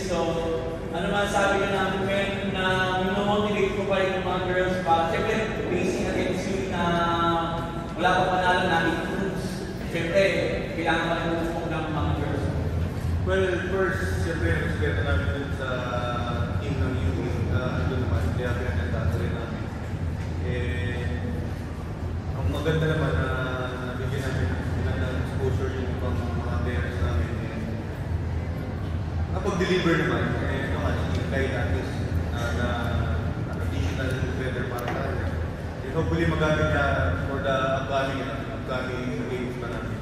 So, ano man sabi nyo namin na minomotivate ko pa rin yung mga girls pa. Siyempre, facing against you na wala pa panalo namin groups. Siyempre, kailangan pa rin po ng mga girls. Well, first, siyempre, respeto namin dun sa team ng youth. Doon naman, kaya pinagandaan rin namin. Ang maganda naman na nabigyan namin ng exposure yung ibang mga players namin. Napag-deliver naman, kahit at least na additional defender para sa akin. And hopefully magamit niya for the upcoming games pa namin.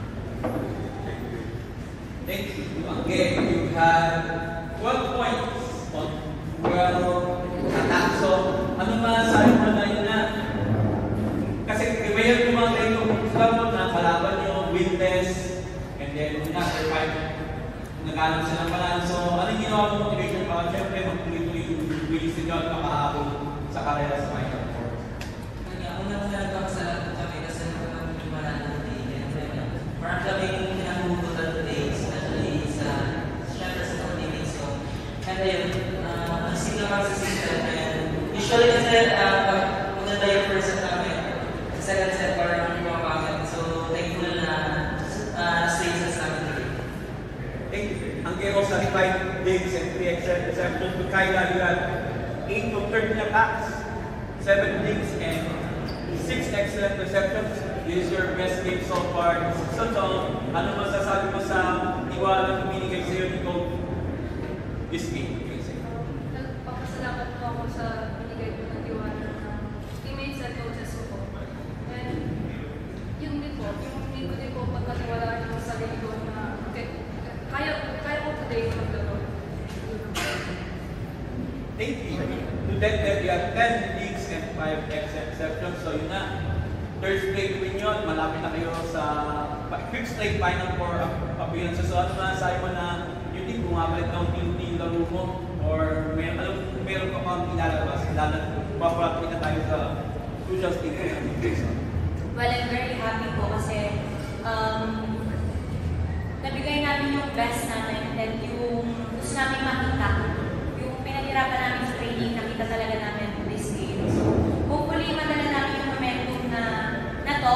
Thank you. Thank you. Again, you had 12 points on 12 attacks. So, ano masasabi mo na yun na? Kasi mayroon yung mga tayo kung na kalaban nyo, witness, and then after 5, naghanap siya ng balan. So, anong ginawa mo motivation para siyempre mag-tuloy-tuloy yung willing si John makahabol sa karera sa Final Four? Unang nagawang salamat kami kasi naman yung maraming day. Marami kami pinahugutan today, especially sa siyempre sa community. So, and then, ang sino naman sa system. And usually kasi, maganda yung first set namin. Sa second set, parang hindi mapagod. So, thankful na straight sets namin today. Thank you. Ang kaya ko sa 5 digs and 3 exceptions to Kyla, you had 8 to 13 attacks, 7 digs and 6 excellent receptions. This is your best game so far. So, ano masasabi mo sa tiwala na binigay sa iyo ni Coach this game? Nagpapasalamat po ako sa binigay ko ng tiwala ng teammates at coaches ko. And yun din po, yung hindi ko din po pagkatiwalaan yung sarili ko na kaya ko today maglaro. Thank you. To that, you have 10 leagues and 5 exceptions. So yun na. Third straight win yun. Malapit na kayo sa 5th straight Final Four appearances. So ano na sabi mo na yung team bumabalik ng team laro mo? Or meron pa pang ilalabas? Paparapin na tayo sa crucial stage. Well, I'm very happy po kasi nabigay namin yung best namin and yung gusto namin makita. Yung pinaghirapan namin sa training, nakita talaga namin this game. So, hopefully, madala namin yung momentum na to